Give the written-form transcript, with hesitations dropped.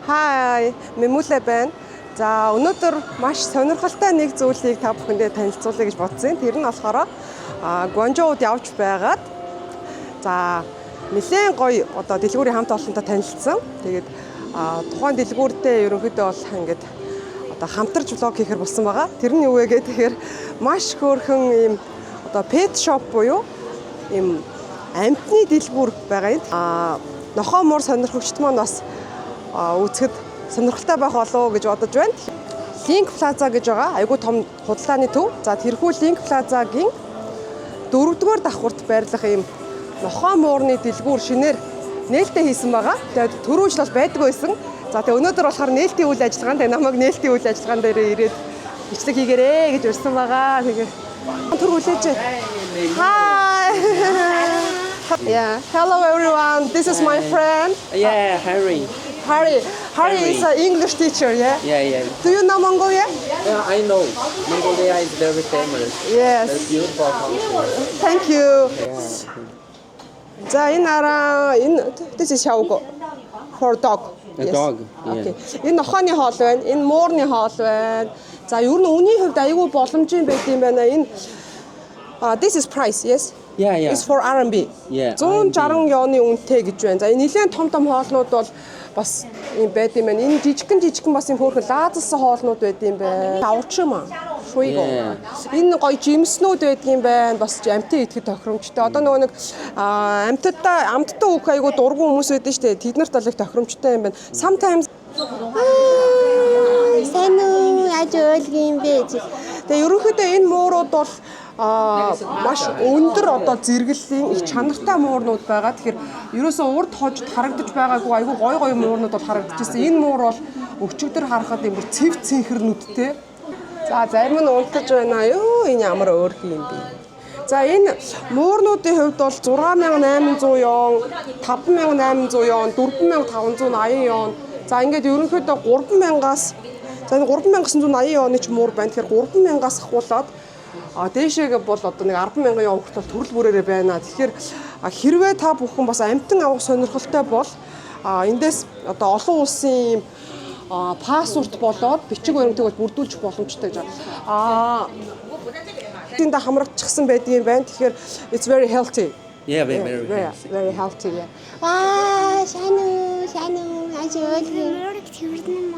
Hi, Мемүлэ байна. За өнөөдөр маш сонирхолтой нэг зүйлийг та бүхэндээ танилцуулъя гэж бодсон. Тэр нь болохоор Гуанчжоуд явж байгаад за нэлээд гоё одоо дэлгүүрийн хамт олонтой танилцсан. Тэгээд тухайн дэлгүүртээ ерөнхийдөө бол ингээд одоо хамтарч влог хийхэр болсон байгаа. Тэр нь юу вэ гэхээр маш хөөрхөн ийм одоо pet shop буюу ийм амьтны дэлгүүр байгаа юм. Нохоо муур сонирхогчд маань бас үзэхэд сонирхолтой байх болов уу гэж бодож байна. Link Plaza гэж байгаа. Айгуу том худалдааны төв. За тэрхүү Link Plaza-гийн 4-р давхурт байрлах ийм нохоо муурны дэлгүүр шинээр нээлттэй хийсэн байгаа. Тэгээд түрүү жил бол байдгүй байсан. За тэгээд өнөөдөр болохоор нээлтийн үйл ажиллагаанд намайг нээлтийн үйл ажиллагаан дээр ирээд бичлэг хийгээрэй гэж урьсан байгаа. Тэгээд түр хүлээж. Hi. Yeah. Hello everyone. This is my friend. Yeah, Harry. Harry is an English teacher, yeah? Yeah. Do you know Mongolia? Yeah, I know. Mongolia is very famous. Yes. It's beautiful country. Thank you. Yeah. За this is Xiaogo for dog. A dog. Okay. Yeah. Энэ нохооны хоол байна. Энэ муурны хоол байна. За ер нь үнийн хувьд айгүй боломжийн байт юм байна. Энэ this is price, yes? Yeah. It's for RMB. Yeah, 160 ёны үнэтэй гэж байна. За энэ нэлээд том хоолнууд бол бас юм байт юм байна. Энэ жижигхэн бас юм хөөрхөн лаазсан хоолнууд байт юм байна. Авчмаа. Шуйго. Энэ гоё жимснүүд байдаг юм байна. Бас амттай идэхэд тохиромжтой. Одоо нөгөө нэг амттай өөх айгу дургуун хүмүүс байдаг шүү дээ. Тэд нарт бол их тохиромжтой юм байна. Sometimes сайн уу яаж ойлгоом бэ? Тэгээ ерөнхийдөө энэ муурууд бол маш өндөр одоо зэрэглэлийн их чанартай муурнууд байгаа. Тэгэхээр ерөөсөө урд хожид харагдаж байгаагүй айгүй гоё муурнууд бол харагдчихсэн. Энэ муур бол өчигдөр харахад юм бүр цэв цэнхэр нүдтэй. За зарим нь унтаж байна. Ёо энэ ямар өөрхий юм бэ? За энэ муурнуудын хувьд бол 6800 ён, 5800 ён, 4580 ён. За ингээд ерөнхийдөө 3000-аас за энэ 3980 ёны ч муур байна. Тэгэхээр 3000-аас ахуулаад дээшээгээ бол одоо нэг 100000 ён хүртэл төрөл бүрээрээ байна. Тэгэхээр хэрвээ та бүхэн бас амтан авах сонирхолтой бол эндээс одоо олон улсын паспорт болоод бичиг баримтыг бол бүрдүүлж боломжтой гэж байна. Тэнд хамрагдчихсан байдгийн байна. Тэгэхээр it's very healthy. Yeah, very healthy. Ваа, сайн уу яаж ойлгоом?